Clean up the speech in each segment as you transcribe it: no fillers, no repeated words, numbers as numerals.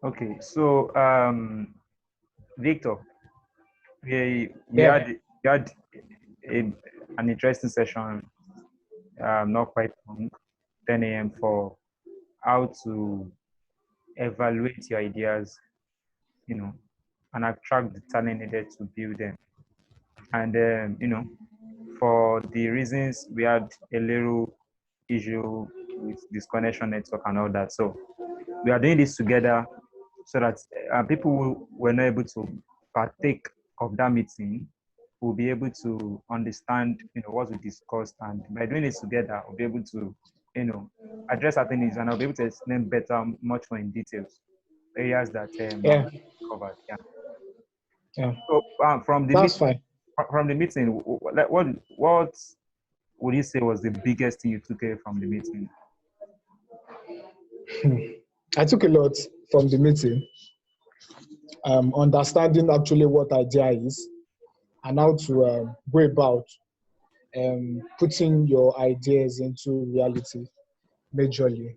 Okay, so Victor, we Yeah, had a, an interesting session, not quite long, 10 a.m. for how to evaluate your ideas, you know, and attract the talent needed to build them. And for the reasons we had a little issue with disconnection network and all that. So we are doing this together so that people who were not able to partake of that meeting will be able to understand, what we discussed, and by doing this together, we'll be able to, address certain things, and I'll be able to explain better, much more in details, areas that I've yeah, covered. Yeah. yeah. So from the That's meeting, fine. what would you say was the biggest thing you took away from the meeting? I took a lot from the meeting, understanding actually what idea is and how to go about putting your ideas into reality majorly.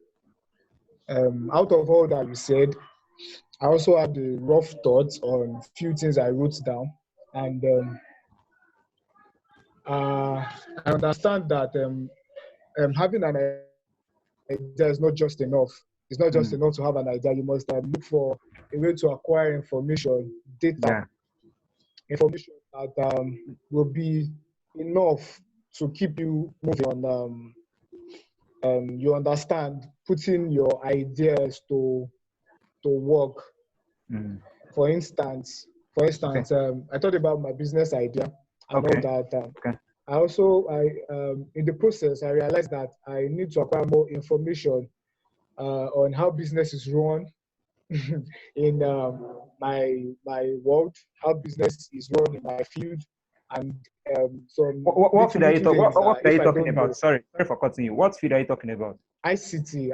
Out of all that you said, I also had the rough thoughts on few things I wrote down, and I understand that having an idea is not just enough. It's not just Mm, enough to have an idea. You must look for a way to acquire information, data, yeah. information that will be enough to keep you moving on. You understand putting your ideas to work. Mm. For instance, Okay. I thought about my business idea and all Okay. that. Okay. In the process, I realized that I need to acquire more information on how business is run in my world, how business is run in my field, and some What little field are you little talking? things What field are if you I talking don't about? know. Sorry for cutting you. What field are you talking about? ICT,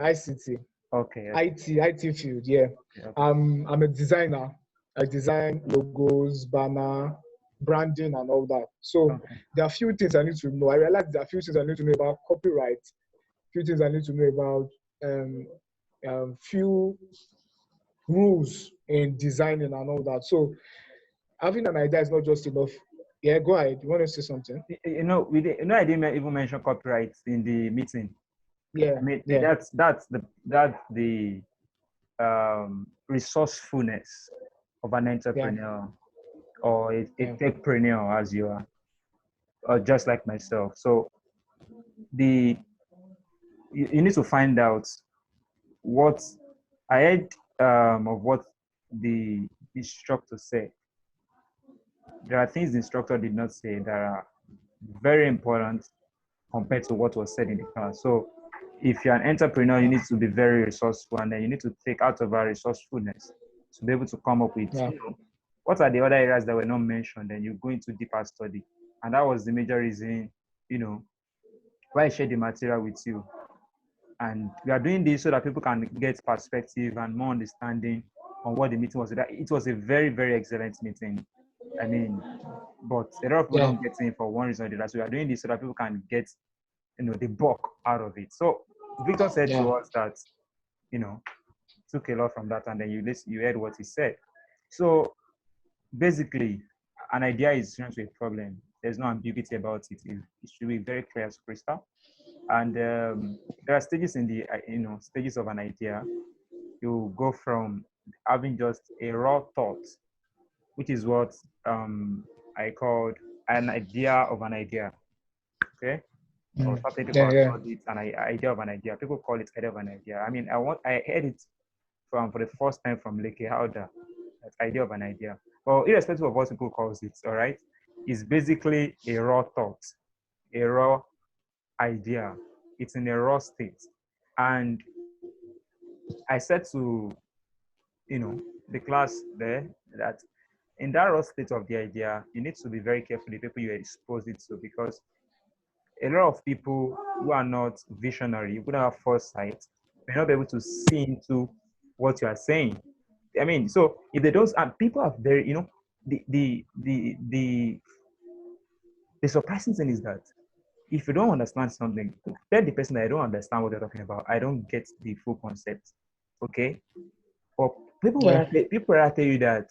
Okay. Okay. IT field. Yeah, Okay. I'm a designer. I design logos, banner, branding, and all that. So Okay. there are few things I need to know. I realize there are few things I need to know about copyright, few things I need to know about few rules in designing and all that. So having an idea is not just enough. Yeah, go ahead. You want to say something? I didn't even mention copyright in the meeting. Yeah, I mean, yeah, that's the resourcefulness of an yeah, entrepreneur or a yeah, techpreneur, as you are, or just like myself. So the you need to find out what I heard of what the instructor said. There are things the instructor did not say that are very important compared to what was said in the class. So if you're an entrepreneur, you need to be very resourceful, and then you need to take out of our resourcefulness to be able to come up with, yeah, what are the other areas that were not mentioned, and you go into deeper study. And that was the major reason, why I shared the material with you. And we are doing this so that people can get perspective and more understanding on what the meeting was. It was a very, very excellent meeting. I mean, but a lot of people yeah, don't get in for one reason or the other. So we are doing this so that people can get, the bulk out of it. So Victor said yeah, to us that, took a lot from that, and then you heard what he said. So basically, an idea is to a problem. There's no ambiguity about it. It should be very clear as crystal. And there are stages in the, stages of an idea. You go from having just a raw thought, which is what I called an idea of an idea. Okay, or certain people yeah, have yeah, called it an idea of an idea. People call it idea of an idea. I mean, I heard it for the first time from Leke Hauda, that idea of an idea. Well, irrespective of what people calls it, all right, it's basically a raw thought, a raw idea. It's in a raw state. And I said to, the class there that in that raw state of the idea, you need to be very careful the people you expose it to, because a lot of people who are not visionary, who don't have foresight, may not be able to see into what you are saying. I mean, so if they don't, and people are very, the surprising thing is that if you don't understand something, tell the person that I don't understand what they're talking about. I don't get the full concept. Okay? But Yeah. People will tell you that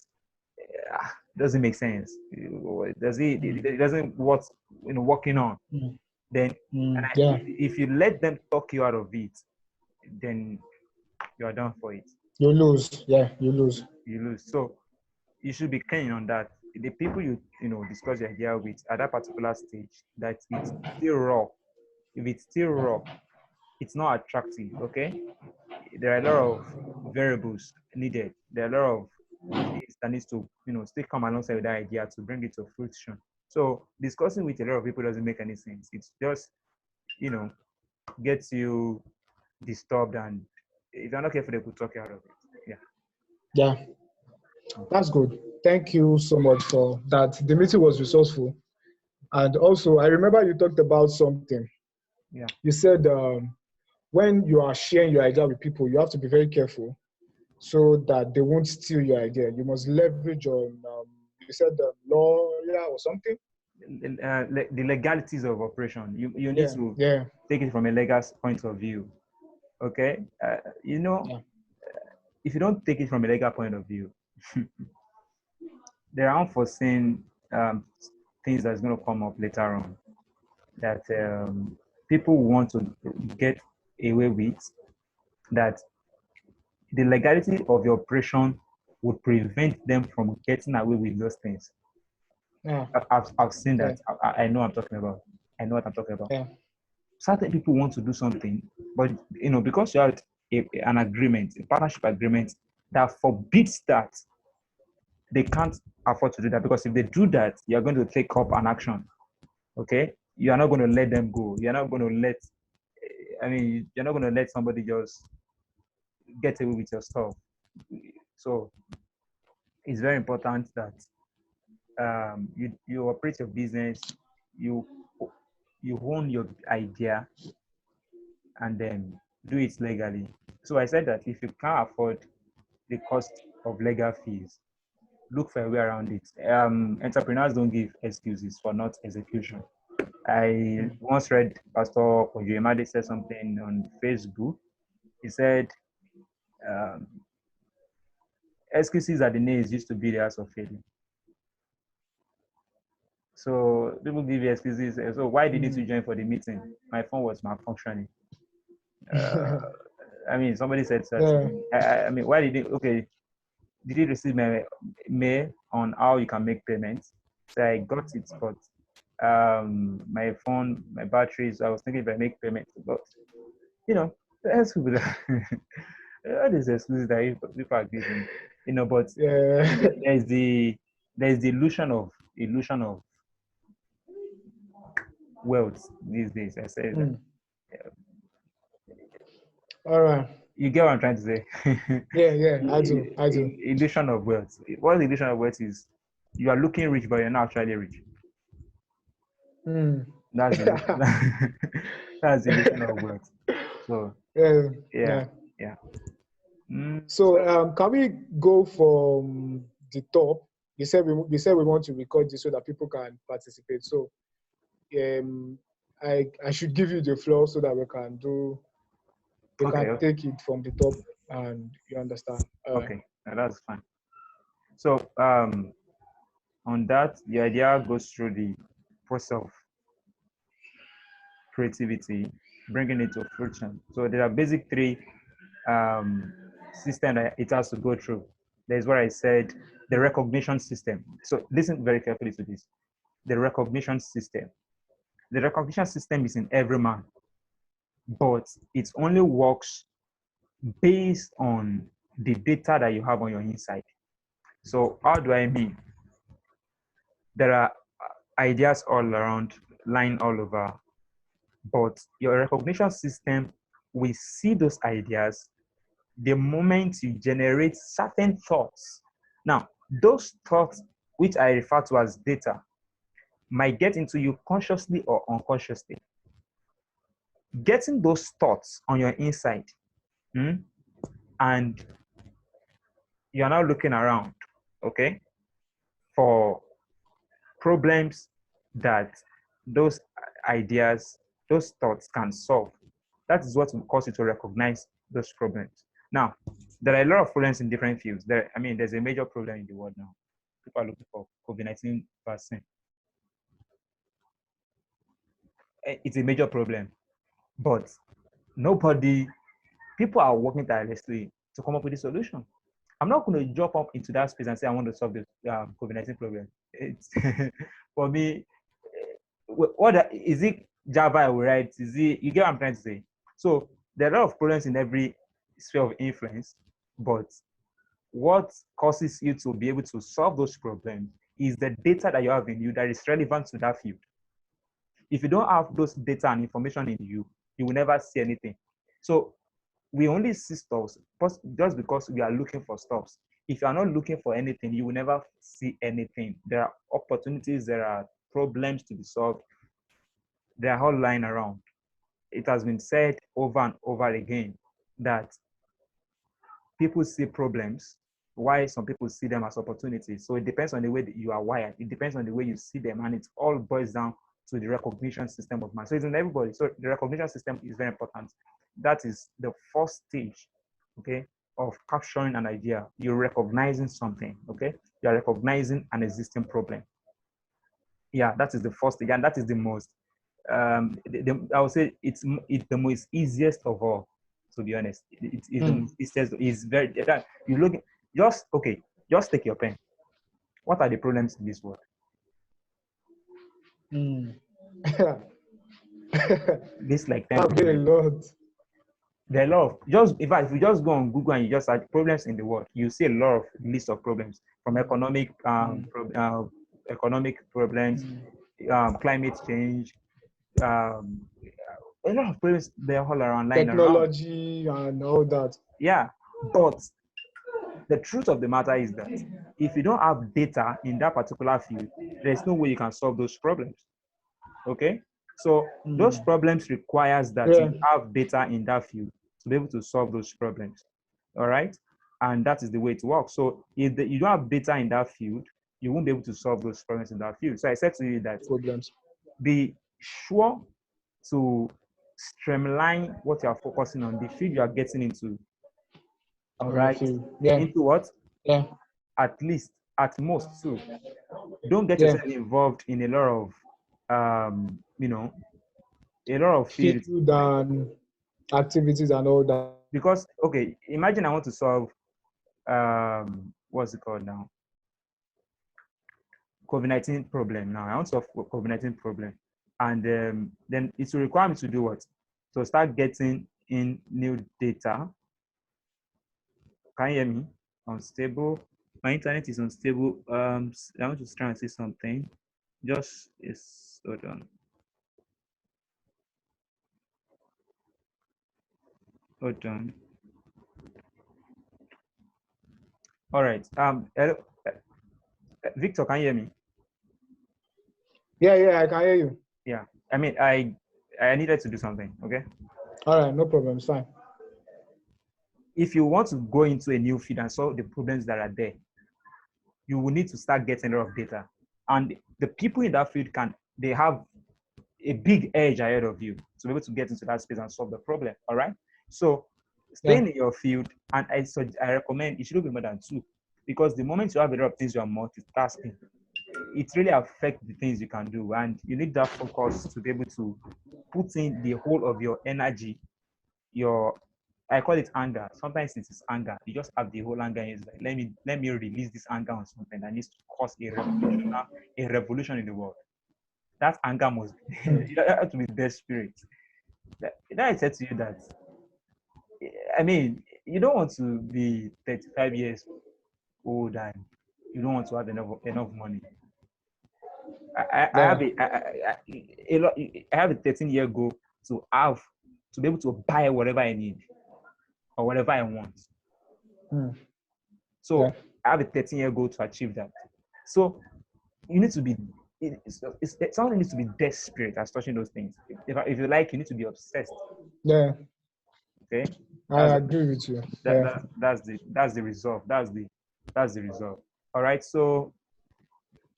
doesn't make sense. It doesn't what working on. Mm. Then Mm. Yeah. if you let them talk you out of it, then you are done for it. You lose. Yeah, you lose. You lose. So you should be keen on that. The people you discuss your idea with at that particular stage, that it's still raw. If it's still raw, it's not attractive. Okay, there are a lot of variables needed. There are a lot of things that needs to still come alongside with that idea to bring it to fruition. So discussing with a lot of people doesn't make any sense. It's just you know gets you disturbed, and if you're not careful, they could talk you out of it. Yeah. Yeah, that's good. Thank you so much for that. The meeting was resourceful. And also, I remember you talked about something. Yeah. You said when you are sharing your idea with people, you have to be very careful so that they won't steal your idea. You must leverage on, you said lawyer or something? The legalities of operation. You need Yeah, to yeah, take it from a legal point of view. Okay. yeah. If you don't take it from a legal point of view, there are unforeseen things that's going to come up later on that people want to get away with, that the legality of your operation would prevent them from getting away with those things. Yeah, I've seen yeah, that. I know what I'm talking about. I know what I'm talking about. yeah, Certain people want to do something, but because you have an agreement, a partnership agreement that forbids that, they can't afford to do that, because if they do that, you're going to take up an action. Okay, you are not going to let them go. You're not going to let. I mean, you're not going to let somebody just get away with your stuff. So it's very important that you operate your business, you you own your idea, and then do it legally. So I said that if you can't afford the cost of legal fees, look for a way around it. Entrepreneurs don't give excuses for not execution. I once read Pastor Kojuemade said something on Facebook. He said, um, excuses are the nails used to be the house of failure. So people give you excuses. So why didn't you join for the meeting? My phone was malfunctioning. I mean, somebody said that to yeah, me. I mean, why did you? Okay, did you receive my mail on how you can make payments? So I got it, but my phone, my batteries. I was thinking if I make payments, but that's people that all these excuses that people are giving, but yeah. there's the illusion of wealth these days. I say that. Mm. All right. You get what I'm trying to say? Yeah, yeah, I do. I do. Illusion of wealth. What the illusion of wealth is, you are looking rich, but you're not actually rich. Mm. That's the illusion. That's the illusion of wealth. So Yeah, yeah, yeah. yeah. So So can we go from the top? You said we want to record this so that people can participate. So um, I should give you the floor so that we okay, can take it from the top and you understand. All right. okay, that's fine. So on that, the idea goes through the process of creativity, bringing it to fruition. So there are basic three um, system that it has to go through. There's what I said, the recognition system. So listen very carefully to this. The recognition system. The recognition system is in every man, but it only works based on the data that you have on your inside. So how do I mean? There are ideas all around, lying all over, but your recognition system will see those ideas the moment you generate certain thoughts. Now, those thoughts, which I refer to as data, might get into you consciously or unconsciously. Getting those thoughts on your inside, and you're now looking around, okay, for problems that those ideas, those thoughts can solve. That is what will cause you to recognize those problems. Now, There are a lot of problems in different fields. There's a major problem in the world now. People are looking for COVID-19 vaccine. It's a major problem, but people are working tirelessly to come up with a solution. I'm not going to jump up into that space and say I want to solve the COVID-19 problem. It's for me. Is it Java I will write? Is it, you get what I'm trying to say? So there are a lot of problems in every sphere of influence, but what causes you to be able to solve those problems is the data that you have in you that is relevant to that field. If you don't have those data and information in you, you will never see anything. So we only see stuffs just because we are looking for stuffs. If you are not looking for anything, you will never see anything. There are opportunities, there are problems to be solved. They are all lying around. It has been said over and over again that people see problems, why some people see them as opportunities. So it depends on the way that you are wired. It depends on the way you see them, and it all boils down to the recognition system of man. So it's in everybody. So the recognition system is very important. That is the first stage, okay, of capturing an idea. You're recognizing something, okay? You're recognizing an existing problem. Yeah, that is the first stage, and that is the most I would say it's the most easiest of all, to be honest. It's the most easiest. It's very, you look, just take your pen. What are the problems in this world? This like 10 That'd be a problems. lot. There are a lot of, just in fact, if you just go on Google and you just search problems in the world, you see a lot of list of problems, from economic problems, climate change, um, a lot of problems. They're all around, lying around. Technology and all that. Yeah, but the truth of the matter is that if you don't have data in that particular field, there's no way you can solve those problems. Okay, so those problems requires that you have data in that field to be able to solve those problems. All right, and that is the way it works. So if you don't have data in that field, you won't be able to solve those problems in that field. So I said to you that Problems. be sure to streamline what you are focusing on, the field you are getting into. All right. Yeah. Into what? Yeah. At least, at most, too. Don't get Yeah. yourself involved in a lot of, a lot of fields. Field and activities and all that. Because, okay, imagine I want to solve, what's it called now? COVID-19 problem now. I want to solve COVID-19 problem. And then it will require me to do what? So start getting in new data. Can you hear me? Unstable. My internet is unstable. I want to try and say something. Just hold on. Hold on. All right. Victor, can you hear me? Yeah, I can hear you. Yeah. I needed to do something. Okay. All right, no problem. It's fine. If you want to go into a new field and solve the problems that are there, you will need to start getting a lot of data. And the people in that field they have a big edge ahead of you to be able to get into that space and solve the problem. All right. So staying in your field, and I recommend it should be more than 2, because the moment you have a lot of things you are multitasking, it really affects the things you can do, and you need that focus to be able to put in the whole of your energy. I call it anger. Sometimes it is anger. You just have the whole anger. It's like, let me release this anger on something that needs to cause a revolution in the world. That anger must be, you have to be desperate. That I said to you that, you don't want to be 35 years old and you don't want to have enough money. I have a 13-year goal to be able to buy whatever I need or whatever I want. So I have a 13-year goal to achieve that. So you need to be, someone needs to be desperate as touching those things. If you like, you need to be obsessed. Yeah. Okay. I agree with you. That's the result. That's the result. All right. So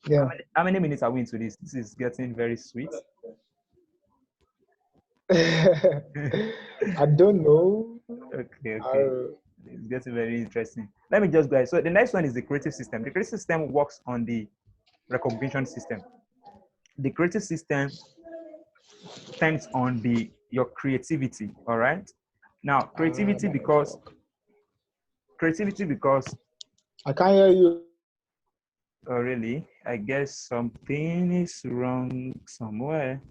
yeah. How many minutes are we into this? This is getting very sweet. I don't know. Okay. It's getting very interesting. Let me just go ahead. So the next one is the creative system. The creative system works on the recognition system. The creative system depends on your creativity. All right. Now, My network. creativity because I can't hear you. oh really? I guess something is wrong somewhere.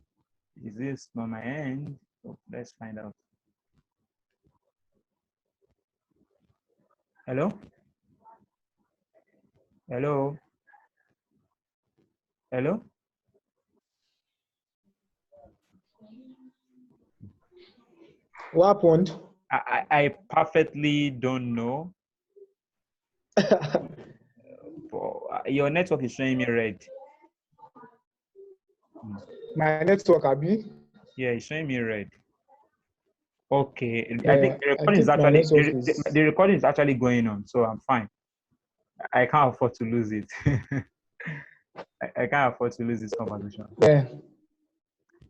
Is this on my end? Oh, let's find out. Hello? Hello? Hello? What happened? I perfectly don't know. But your network is showing me red. My network, Abi. Yeah, it's showing me red. Okay, I think Yeah, the I recording is think my actually network is. the recording is actually going on, so I'm fine. I can't afford to lose it. I can't afford to lose this conversation. Yeah,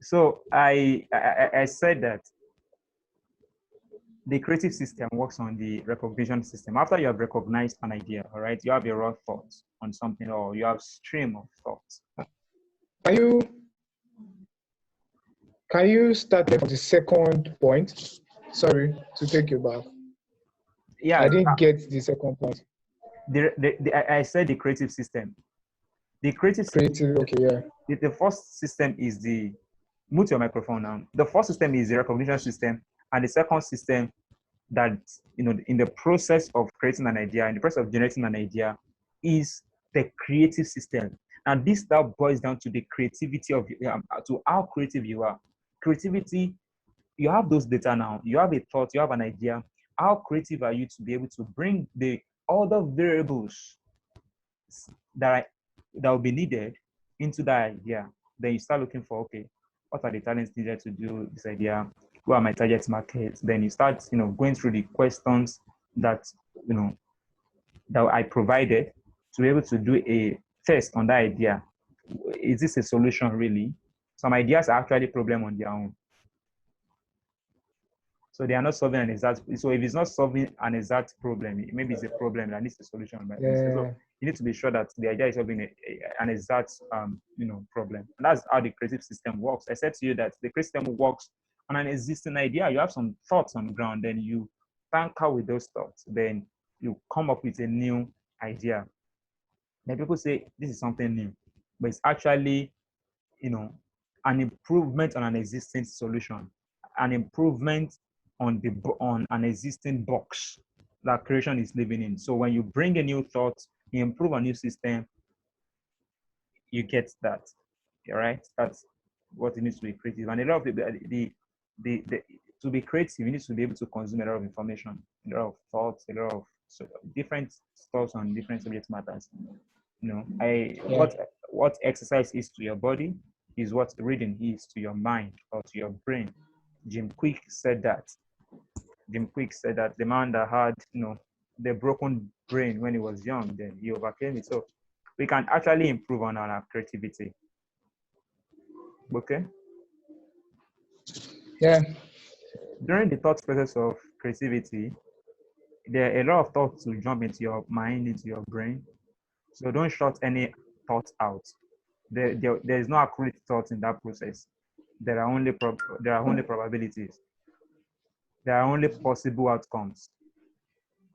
So I said that the creative system works on the recognition system. After you have recognized an idea, all right, you have a raw thought on something, or you have stream of thoughts. can you start from the second point? Sorry to take you back. I Yeah, didn't get the second point. I said the creative system. The creative Creative. Okay, yeah. the first system is the mute your microphone now. The first system is the recognition system, and the second system that in the process of creating an idea, in the process of generating an idea, is the creative system. And this now boils down to the creativity of to how creative you are. Creativity, you have those data now. You have a thought, you have an idea. How creative are you to be able to bring the other variables that that will be needed into that idea? Then you start looking for, okay, what are the talents needed to do this idea? Who are my target markets? Then you start, going through the questions that you know that I provided to be able to do a test on that idea. Is this a solution really? Some ideas are actually problem on their own. So they are not solving an exact. So if it's not solving an exact problem, maybe it's a problem that needs a solution. But so Yeah, you need to be sure that the idea is solving an exact, problem. And that's how the creative system works. I said to you that the creative system works on an existing idea. You have some thoughts on the ground, then you tanker with those thoughts. Then you come up with a new idea. Then people say this is something new, but it's actually, you know, an improvement on an existing solution, an improvement on an existing box that creation is living in. So when you bring a new thought, you improve a new system, you get that. All right, that's what it needs to be creative. And a lot of the to be creative, you need to be able to consume a lot of information, a lot of thoughts, a lot of different thoughts on different subject matters. I yeah, what exercise is to your body is what reading is to your mind or to your brain. Jim Quick said that. Jim Quick said that the man that had, the broken brain when he was young, then he overcame it. So we can actually improve on our creativity. Okay. yeah, During the thought process of creativity, there are a lot of thoughts to jump into your mind, into your brain. So don't shut any thoughts out. There is no accurate thought in that process. There are only probabilities. There are only possible outcomes.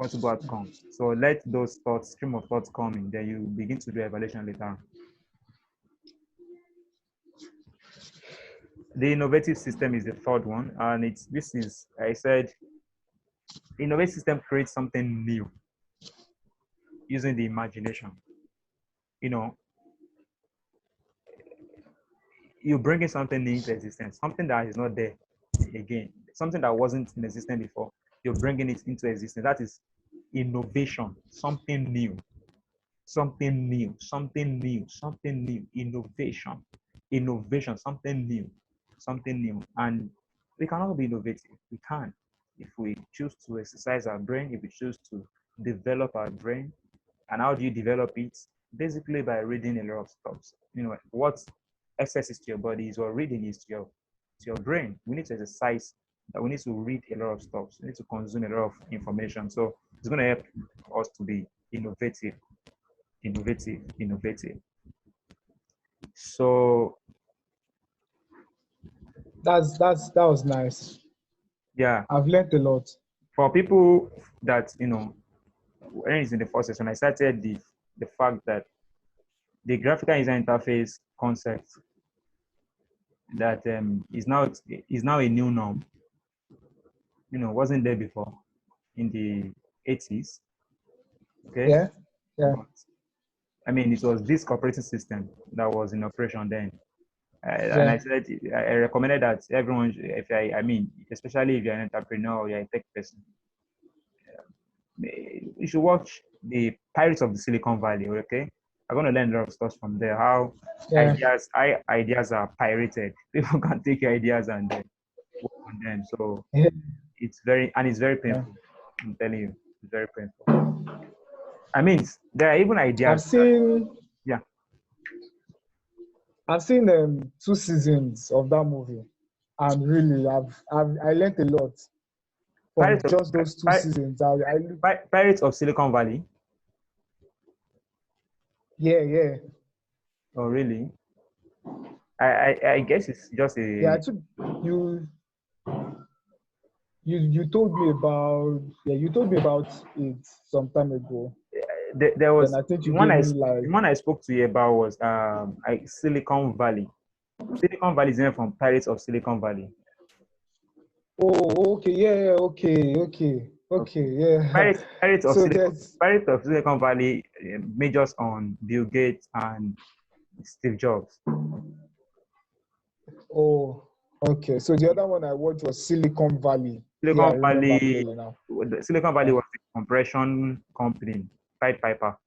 Possible outcomes. So let those thoughts, stream of thoughts come in. Then you begin to do evaluation later on. The innovative system is the third one, and I said, the innovative system creates something new using the imagination. You know, you bring in something new into existence, something that is not there again, something that wasn't in existence before. You're bringing it into existence. That is innovation, something new, something new, something new, something new, innovation, something new. And we can all be innovative. We can. If we choose to exercise our brain, if we choose to develop our brain. And how do you develop it? Basically by reading a lot of stuff. What exercise to your body is what reading is to your brain. We need to exercise that. We need to read a lot of stuff. We need to consume a lot of information. So It's going to help us to be innovative, innovative, innovative. So That was nice. yeah, I've learned a lot. for people that when it's in the first session, I started the fact that the graphical user interface concept that is now a new norm. Wasn't there before in the 80s. Okay, Yeah, yeah, but I mean, it was this operating system that was in operation then. And I yeah, said, I recommended that everyone, I mean, especially if you're an entrepreneur or you're a tech person, you should watch the Pirates of the Silicon Valley. Okay, I'm going to learn a lot of stuff from there. How yeah, ideas are pirated. People can take your ideas and work on them. So yeah. it's very Yeah. painful. I'm telling you, it's very painful. I mean, there are even I've ideas that, seen yeah, I've seen 2 seasons of that movie, and really, I learned a lot from Pirates of just those two Pi- seasons. Pirates of Silicon Valley. Yeah, yeah, Oh, really? I guess it's just yeah. I a took you you told me about you told me about it some time ago. there Then was I think the you one gave me like, the one I spoke to you about was Silicon Valley. Silicon Valley is named from Pirates of Silicon Valley. oh, okay, yeah, yeah, okay, okay, okay, Okay. yeah. Pirates of So Silicon there's Pirates of Silicon Valley majors on Bill Gates and Steve Jobs. oh, okay. So the other one I watched was Silicon Valley. Yeah, I Silicon remember Valley clearly now. Silicon Valley Yeah, was the compression company, Pied Piper.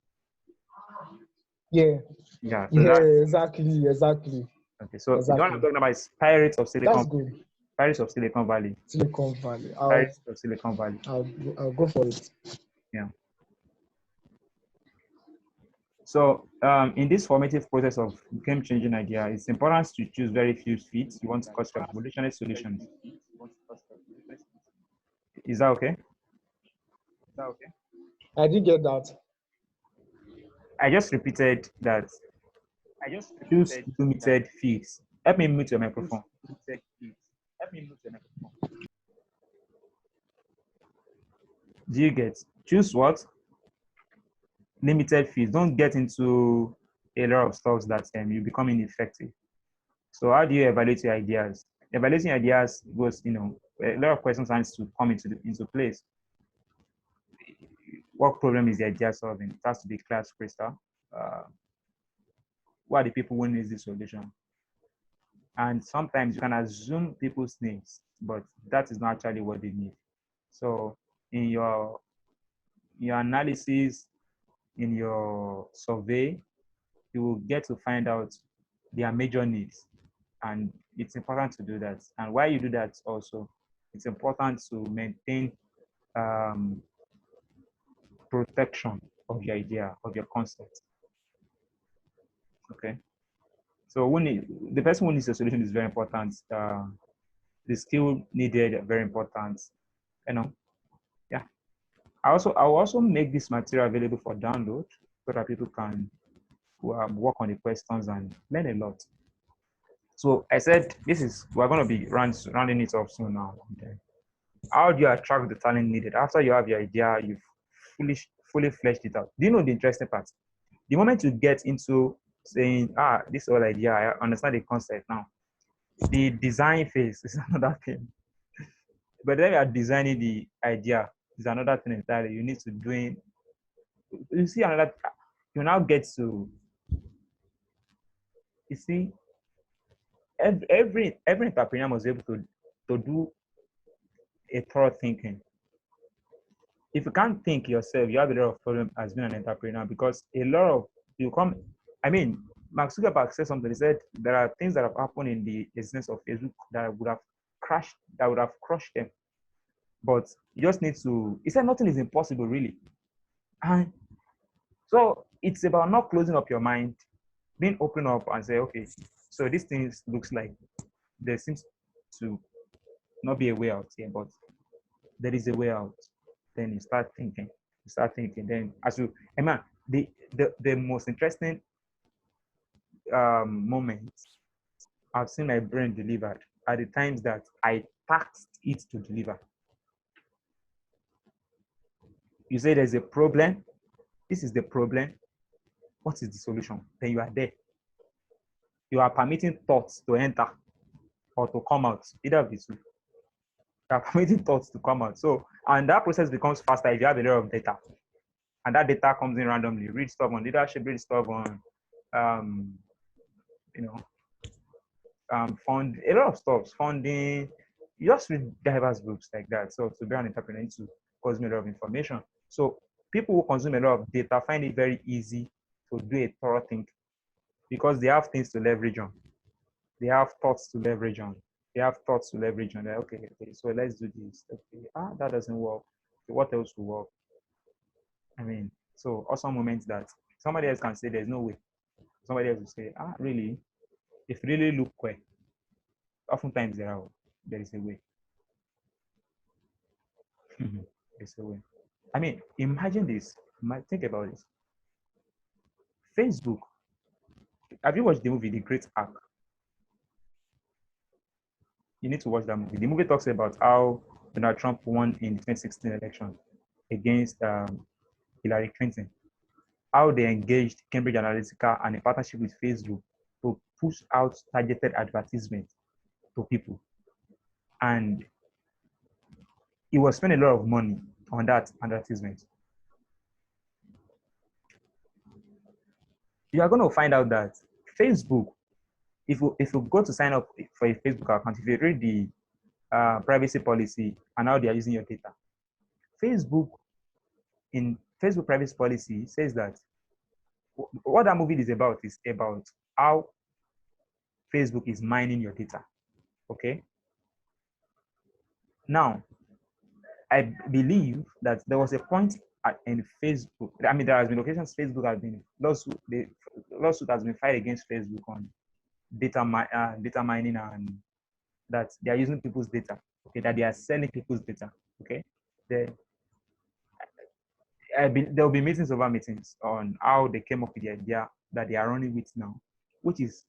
yeah, Yeah, so yeah, that's exactly, exactly, okay. So the one I'm exactly. talking about is Pirates of That's good. Pirates of Silicon Valley. Silicon Valley. Pirates of Silicon Valley. I'll go for it. Yeah. So in this formative process of game-changing idea, it's important to choose very few fits. You want to cost revolutionary solutions. Is that okay? I did get that. I just repeated that. Choose limited fits. Help me mute your microphone. Do you get? Choose what? Limited fits. Don't get into a lot of stuff that you become ineffective. So how do you evaluate your ideas? Evaluating ideas goes, a lot of questions has to come into place. What problem is the idea solving? It has to be class crystal. Uh, who are the people who need this solution? And sometimes you can assume people's needs, but that is not actually what they need. So in your analysis, in your survey, you will get to find out their major needs. And it's important to do that. And while you do that also, it's important to maintain um, protection of your idea, of your concept. Okay. So the person who needs a solution is very important. The skill needed are very important. You know, yeah. I will also make this material available for download so that people can work on the questions and learn a lot. So I said we're going to be rounding it off soon now. Okay. How do you attract the talent needed after you have your idea? You've fully fleshed it out. Do you know the interesting part? The moment you get into saying, this whole idea, I understand the concept now. The design phase is another thing. But then you are designing the idea is another thing entirely. You need to doing. You see another. You now get to. You see, every entrepreneur must be able to do a thorough thinking. If you can't think yourself, you have a lot of problem as being an entrepreneur because a lot of you come. I mean, Mark Zuckerberg said something. He said there are things that have happened in the existence of Facebook that would have crushed them. But you just need to. He said nothing is impossible, really. And so it's about not closing up your mind, being open up and say, okay, so this thing looks like there seems to not be a way out here, but there is a way out. Then you start thinking. You start thinking. Then as you, hey man, the most interesting moments I've seen my brain delivered are the times that I tasked it to deliver. You say there's a problem. This is the problem. What is the solution? Then you are there. You are permitting thoughts to enter or to come out, either of the two. You are permitting thoughts to come out. So, and that process becomes faster if you have a lot of data. And that data comes in randomly. Read stuff on leadership, read stuff on, um, you know, fund a lot of stuff, funding. You just read diverse books like that. So to be an entrepreneur, you need to consume a lot of information. So people who consume a lot of data find it very easy to do a thorough think because they have things to leverage on. They have thoughts to leverage on. They have thoughts to leverage on. Like, okay, so let's do this. Okay, that doesn't work. Okay, what else will work? I mean, so also moments that somebody else can say there's no way. Somebody else will say, really? If really look well, oftentimes there is a way. There's a way. I mean, imagine this. Think about this. Facebook. Have you watched the movie The Great Hack? You need to watch that movie. The movie talks about how Donald Trump won in the 2016 election against Hillary Clinton. How they engaged Cambridge Analytica and a partnership with Facebook to push out targeted advertisements to people. And he was spending a lot of money on that advertisement. You are going to find out that Facebook, if you go to sign up for a Facebook account, if you read the privacy policy and how they are using your data, Facebook in Facebook privacy policy says that what that movie is about how Facebook is mining your data. Okay. Now, I believe that there was a point in Facebook. I mean, there has been occasions Facebook has been lawsuit has been filed against Facebook on data mining and that they are using people's data. Okay, that they are selling people's data. Okay, there will be meetings over meetings on how they came up with the idea that they are running with now, which is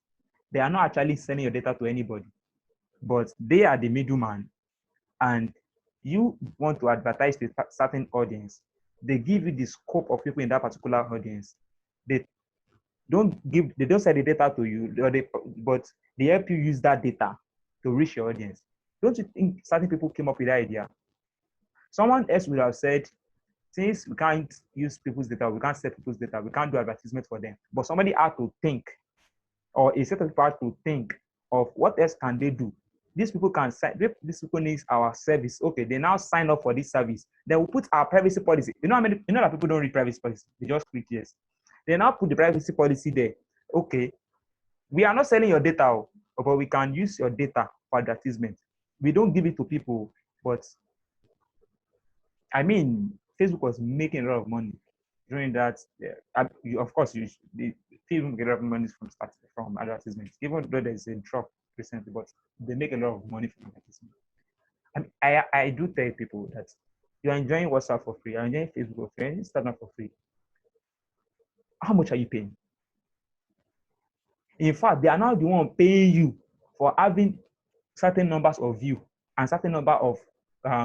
they are not actually selling your data to anybody, but they are the middleman, and you want to advertise to a certain audience. They give you the scope of people in that particular audience. They don't sell the data to you, but they help you use that data to reach your audience. Don't you think certain people came up with that idea? Someone else would have said, since we can't use people's data, we can't sell people's data, we can't do advertisement for them. But somebody had to think, or a set of people had to think of what else can they do. These people can sign, these people need our service. Okay, they now sign up for this service. Then we'll put our privacy policy. You know how many, you know that people don't read privacy policy, they just click yes. They now put the privacy policy there. Okay, we are not selling your data, but we can use your data for advertisement. We don't give it to people, but I mean, Facebook was making a lot of money during that. Of course, they still make a lot of money from advertisements, even though there's a drop recently, but they make a lot of money from advertisements. And I do tell people that you're enjoying WhatsApp for free, you're enjoying Facebook for free, Instagram for free. How much are you paying? In fact, they are now the one paying you for having certain numbers of view and certain number of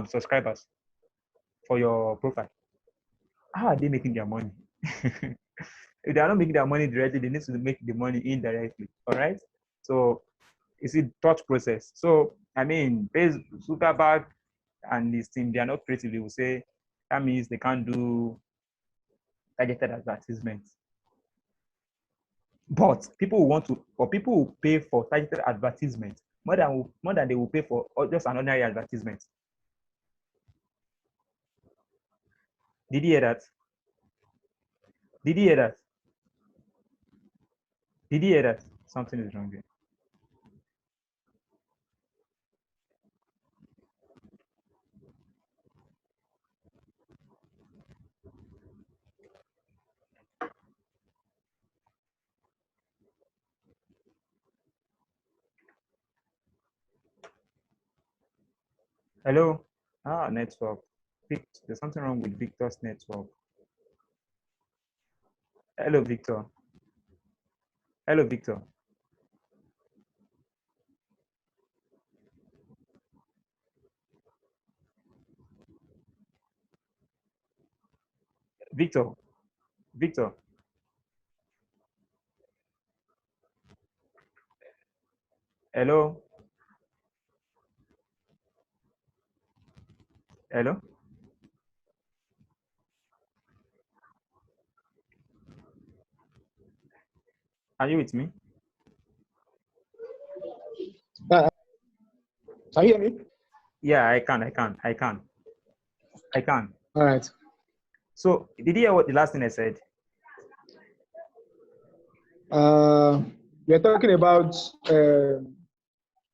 subscribers for your profile. How are they making their money? If they are not making their money directly, they need to make the money indirectly. All right. So it's a thought process. So I mean, Zuckerberg and his team, they are not creative. They will say that means they can't do targeted advertisements. But people will want to, or people will pay for targeted advertisement more than they will pay for just an ordinary advertisement. Did you hear that? Did you hear that? Did you hear that? Something is wrong here. Hello? Network. There's something wrong with Victor's network. Hello, Victor. Hello, Victor. Victor. Victor. Hello. Hello. Are you with me? Uh, can you hear me? Yeah, I can. I can. I can. I can. All right. So, did you hear what the last thing I said? Uh, we're talking about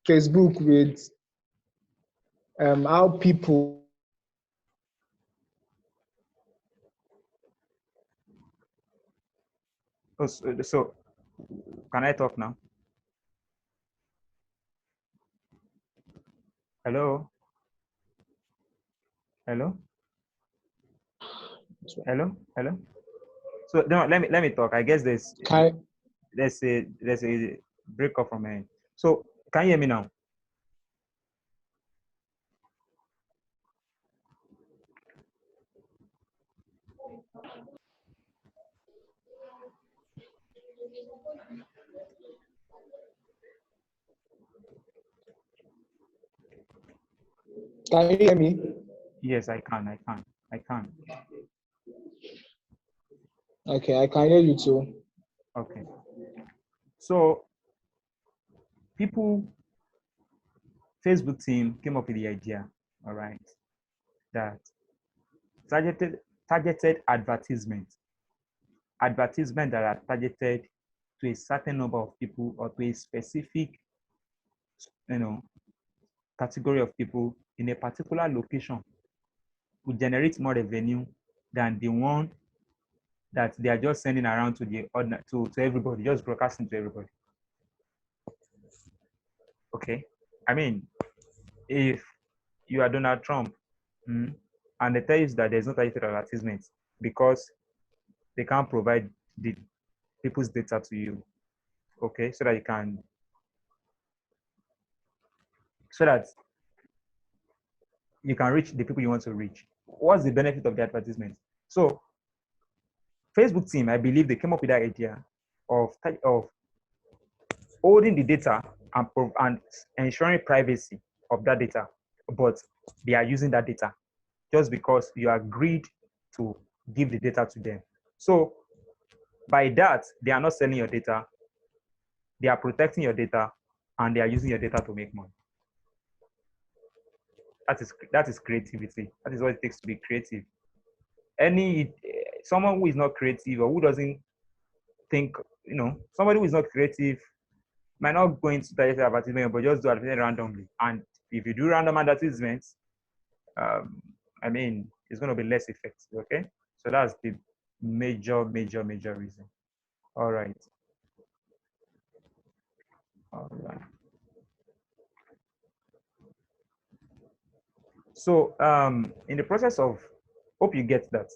Facebook with how people. Oh, so can I talk now? Hello. Hello. Hello. Hello. So no, let me talk. I guess Can, there's a break up from my end. So can you hear me now? can you hear me? Yes, I can. I can. I can. Okay, I can hear you too. Okay. So people, Facebook team came up with the idea, all right, that targeted targeted advertisement that are targeted to a certain number of people or to a specific, you know, category of people in a particular location would generate more revenue than the one that they are just sending around to to everybody, just broadcasting to everybody. Okay. I mean, if you are Donald Trump, and they tell you that there's no targeted advertisement because they can't provide the people's data to you, okay, so that you can reach the people you want to reach. What's the benefit of the advertisement? So Facebook team, I believe they came up with that idea of holding the data and ensuring privacy of that data, but they are using that data just because you agreed to give the data to them. So by that, they are not selling your data, they are protecting your data, and they are using your data to make money. That is creativity. That is what it takes to be creative. Any Someone who is not creative or who doesn't think, somebody who is not creative might not go into targeted advertisement, but just do advertisement randomly. And if you do random advertisements, um, I mean, it's going to be less effective. Okay, so that's the major reason. All right, all right. So, in the process of, hope you get that.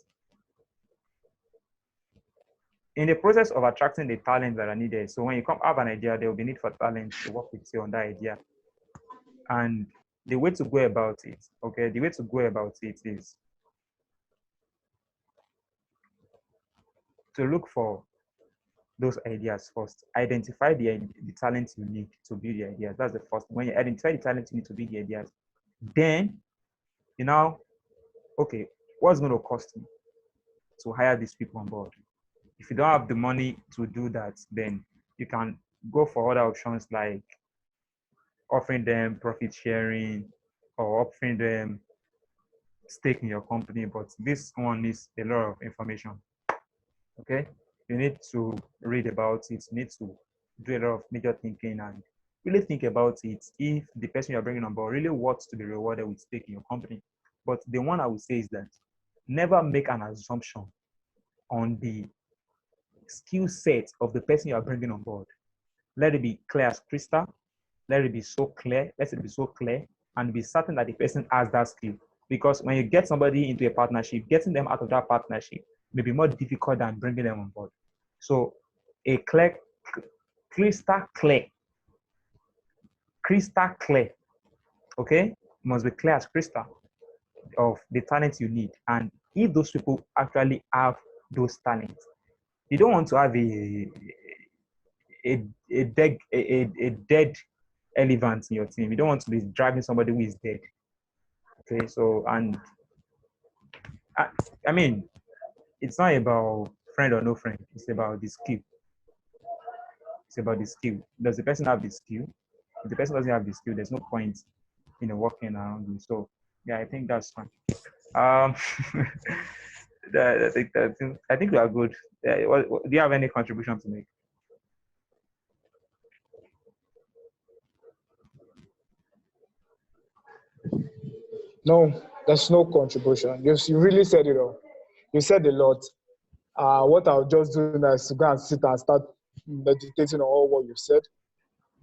In the process of attracting the talents that are needed, so when you come have an idea, there will be need for talent to work with you on that idea. And the way to go about it, okay, the way to go about it is to look for those ideas first. Identify the talent you need to build the ideas. That's the first. When you identify the talent you need to build the ideas, then you know, okay, what's going to cost me to hire these people on board? If you don't have the money to do that, then you can go for other options like offering them profit sharing or offering them stake in your company. But this one needs a lot of information. Okay, you need to read about it. You need to do a lot of major thinking and really think about it. If the person you're bringing on board really wants to be rewarded with stake in your company. But the one I would say is that never make an assumption on the skill set of the person you are bringing on board. Let it be clear as crystal. Let it be so clear. Let it be so clear and be certain that the person has that skill. Because when you get somebody into a partnership, getting them out of that partnership may be more difficult than bringing them on board. So a crystal clear, okay, must be clear as crystal of the talent you need. And if those people actually have those talents, you don't want to have a dead elephant in your team. You don't want to be driving somebody who is dead. Okay, so and I mean, it's not about friend or no friend. It's about the skill. It's about the skill. Does the person have the skill? If the person doesn't have the skill, there's no point in working around you. So yeah, I think that's fine. Um, I think we are good. Do you have any contribution to make? No, there's no contribution. You really said it all. You said a lot. What I'll just do now is to go and sit and start meditating on all what you've said,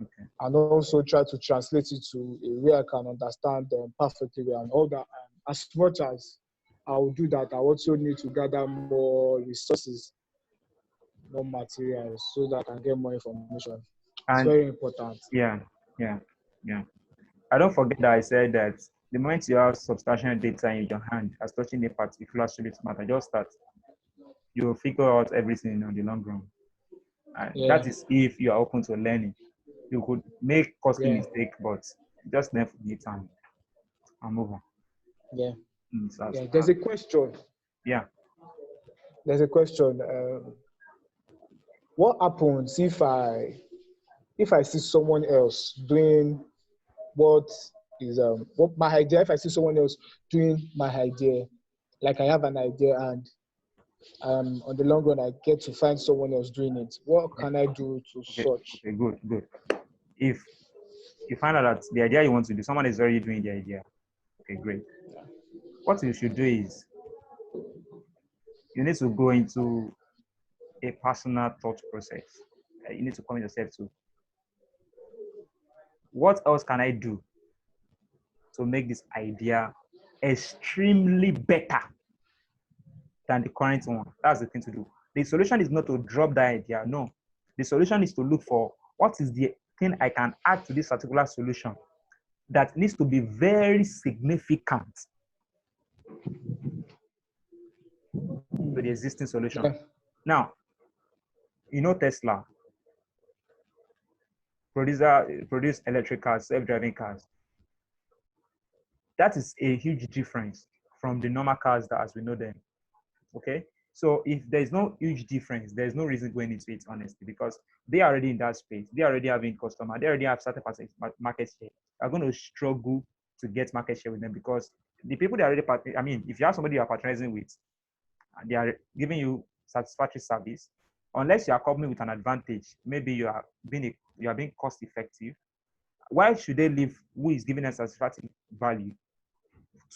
Okay. and also try to translate it to a way I can understand them perfectly well and all that. And as much as I will do that, I also need to gather more resources, more materials, so that I can get more information. It's And very important. yeah, yeah, yeah. I don't forget that I said that the moment you have substantial data in your hand as touching a particular subject matter, just start. You'll figure out everything on the long run. And Yeah, that is if you are open to learning. You could make costly yeah, mistake, but just learn from it and move on. yeah, So, yeah. There's a question. yeah. There's a question. What happens if I see someone else doing what what my idea? If I see someone else doing my idea, like I have an idea, and on the long run I get to find someone else doing it. What Okay. can I do to Okay. search? Okay. Good. Good. If you find out that the idea you want to do, someone is already doing the idea. Okay. Great. What you should do is you need to go into a personal thought process. You need to commit yourself to what else can I do to make this idea extremely better than the current one. That's the thing to do. The solution is not to drop that idea. No. The solution is to look for what is the thing I can add to this particular solution that needs to be very significant to the existing solution. Yeah, Now, Tesla produce electric cars, self-driving cars. That is a huge difference from the normal cars that as we know them. Okay. So if there's no huge difference, there's no reason going into it, honestly, because they are already in that space. They already having customer. They already have certain market share. Are going to struggle to get market share with them because the people they are already, I mean, if you have somebody you are patronizing with, and they are giving you satisfactory service, unless you are coming with an advantage, maybe you are being cost effective. Why should they leave who is giving them satisfactory value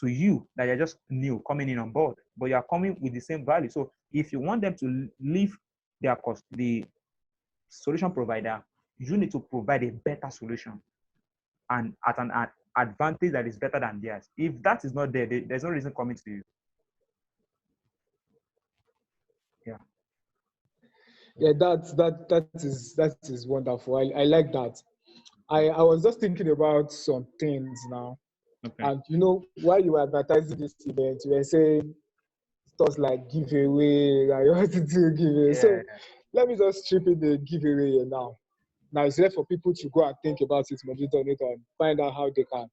to you that you're just new coming in on board, but you are coming with the same value? So if you want them to leave their cost, the solution provider, you need to provide a better solution and at an advantage that is better than theirs. If that is not there, there's no reason coming to you. Yeah. yeah. That is wonderful. I like that. I was just thinking about some things now, Okay. and while you were advertising this event, you were saying stuff like giveaway, like you want to do giveaway. Yeah. So let me just chip in the giveaway here now. Now it's there for people to go and think about it, meditate on it, and find out how they can.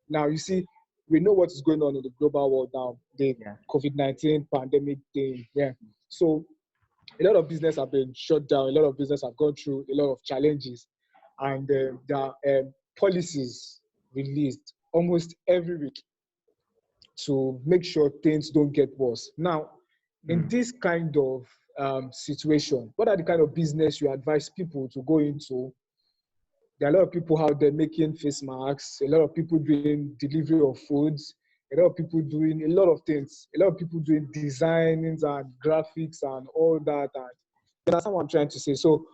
Now you see, we know what is going on in the global world now, the Yeah. COVID-19 pandemic thing. Yeah. So a lot of business have been shut down. A lot of business have gone through a lot of challenges, and there are policies released almost every week to make sure things don't get worse. Now, in this kind of situation, what are the kind of business you advise people to go into? There are a lot of people out there making face masks, a lot of people doing delivery of foods, a lot of people doing a lot of things, a lot of people doing designs and graphics and all that. And that's what I'm trying to say. So,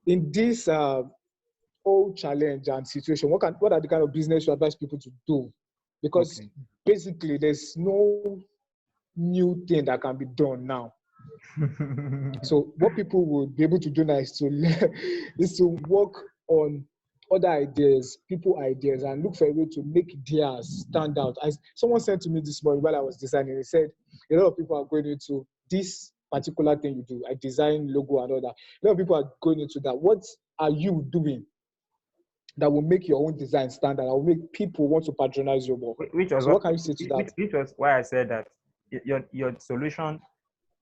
in this whole challenge and situation, what are the kind of business you advise people to do because Okay. basically there's no new thing that can be done now. So what people would be able to do now is to is to work on other ideas, people ideas, and look for a way to make theirs stand out. As someone said to me this morning while I was designing, he said a lot of people are going into this particular thing you do. I design logo and all that. A lot of people are going into that. What are you doing that will make your own design stand out? That will make people want to patronize your work? which was So what, what can you say to that? which was why I said that your solution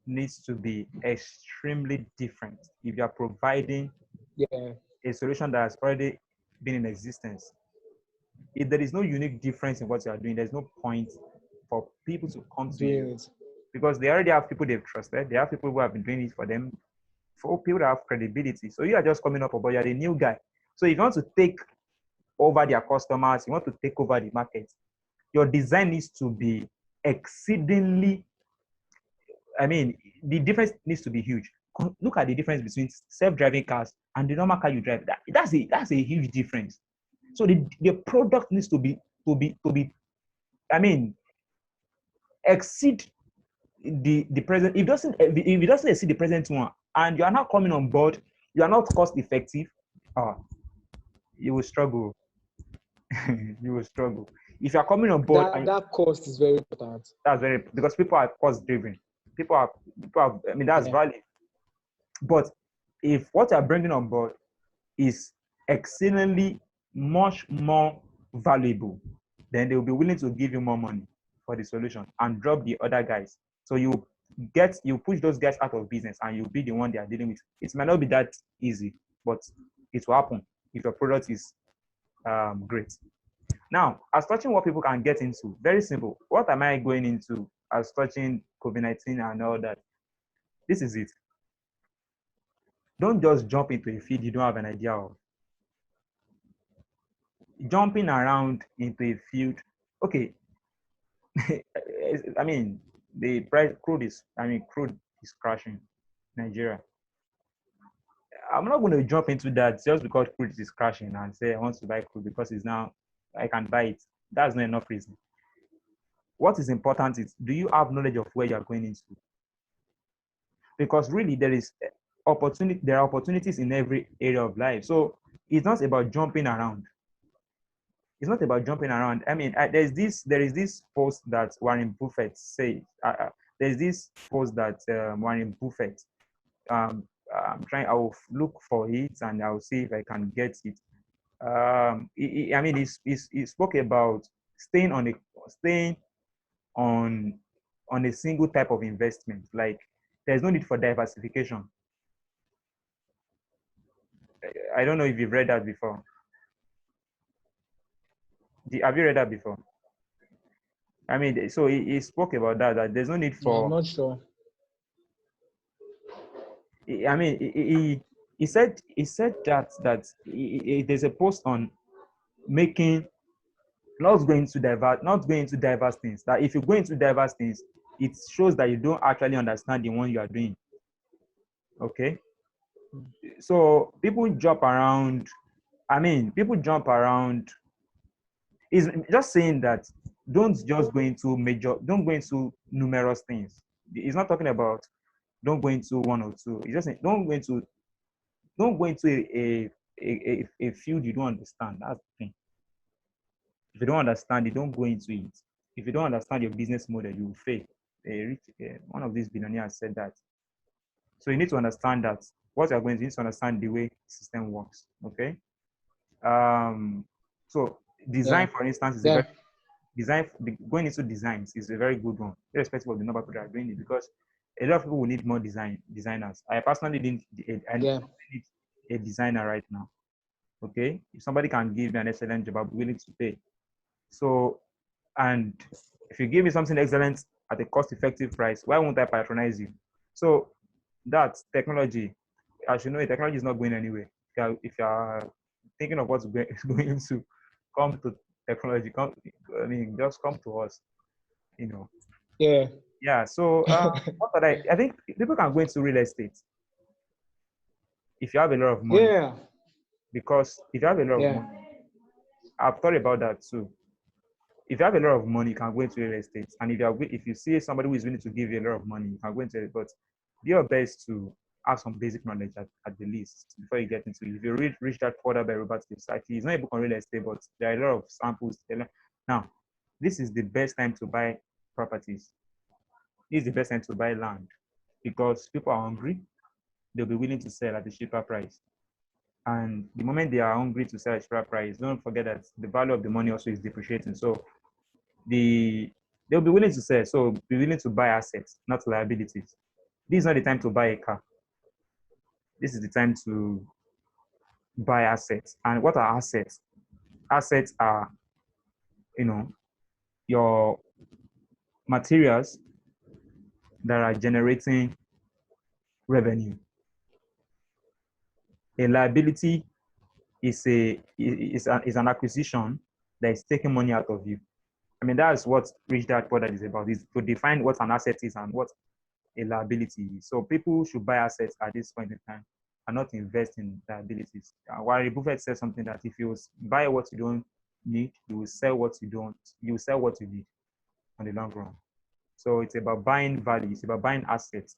needs to be extremely different. If you are providing Yeah, a solution that has already been in existence, if there is no unique difference in what you are doing, there's no point for people to come to you doing it. because they already have people they've trusted. They have people who have been doing it for them, for people that have credibility. So you are just coming up, but you're the new guy. So if you want to take over their customers, you want to take over the market, your design needs to be exceedingly, I mean, the difference needs to be huge. Look at the difference between self-driving cars and the normal car you drive. That's a huge difference. So the product needs to be I mean, exceed the present. If it doesn't exceed the present one, and you are not coming on board, you are not cost effective. Uh, you will struggle. You will struggle. If you are coming on board, That and that cost is very important. that's very because people are cost driven. People are. I mean, that's Yeah. valid. But if what you're bringing on board is exceedingly much more valuable, then they will be willing to give you more money for the solution and drop the other guys. So you push those guys out of business and you'll be the one they are dealing with. It might not be that easy, but it will happen if your product is great. Now, as touching what people can get into, very simple. What am I going into as touching COVID-19 and all that? This is it. Don't just jump into a field you don't have an idea of. Jumping around into a field, okay. I mean, the price crude is crashing Nigeria. I'm not going to jump into that just because crude is crashing and say I want to buy crude because it's now I can buy it. That's not enough reason. What is important is, do you have knowledge of where you're going into? Because really there are opportunities in every area of life. So it's not about jumping around. It's not about jumping around. I mean, there is this post that Warren Buffett said. There's this post that Warren Buffett. I will look for it and I'll see if I can get it. I mean, he spoke about staying staying on on a single type of investment. Like there's no need for diversification. I don't know if you've read that before. Have you read that before? I mean, so he spoke about that there's no need No, I'm for. not sure. I mean, he said there's a post on making not going into diverse things. That if you go into diverse things, it shows that you don't actually understand the one you are doing. Okay, so people jump around. I mean, people jump around. Is just saying that don't go into numerous things. He's not talking about don't go into one or two. He's just saying don't go into a field you don't understand. That's the thing. If you don't understand it, don't go into it. If you don't understand your business model, you will fail. One of these billionaires said that. So you need to understand that what you're going to, you need to understand the way the system works. Okay. Um, so Yeah. design, for instance, is a Yeah. very going into designs is a very good one, irrespective of the number of people that are doing it, because a lot of people will need more designers. I personally I Yeah. need a designer right now. Okay, if somebody can give me an excellent job, I'll be willing to pay. So, and if you give me something excellent at a cost-effective price, why won't I patronize you? So, that's technology. As you know, technology is not going anywhere. If you're thinking of what's going to come to technology, just come to us. You know. Yeah. Yeah. So, what I think people can go into real estate if you have a lot of money, Yeah. because if you have a lot of Yeah. money, I've thought about that too. if you have a lot of money, you can go into real estate. And if you see somebody who is willing to give you a lot of money, you can go into it. But do your best to have some basic knowledge at the least before you get into it. If you reach that further by Robert Kiyosaki, he's not a book on real estate, but there are a lot of samples. Now, this is the best time to buy properties. This is the best time to buy land because people are hungry. They'll be willing to sell at a cheaper price. And the moment they are hungry to sell at a cheaper price, don't forget that the value of the money also is depreciating. So they'll be willing to sell. So be willing to buy assets, not liabilities. This is not the time to buy a car. This is the time to buy assets. And what are assets? Assets are, your materials that are generating revenue. A liability is an acquisition that is taking money out of you. I mean, that's what Rich Dad Poor Dad is about, is to define what an asset is and what a liability is. So people should buy assets at this point in time and not invest in liabilities. Warren Buffett says something that if you buy what you don't need, you will sell what you need on the long run. So it's about buying value. It's about buying assets.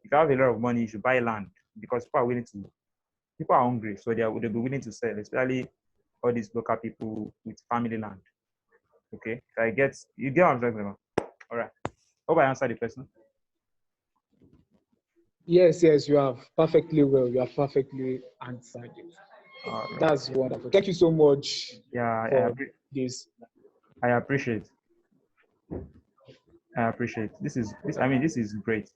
If you have a lot of money, you should buy land because people are hungry, so they'll be willing to sell, especially all these local people with family land. Okay, if you get what I'm talking about. All right. Hope I answered the question. Yes, you have perfectly well. You have perfectly answered it. Right. That's wonderful. Thank you so much for this. I appreciate. This is great.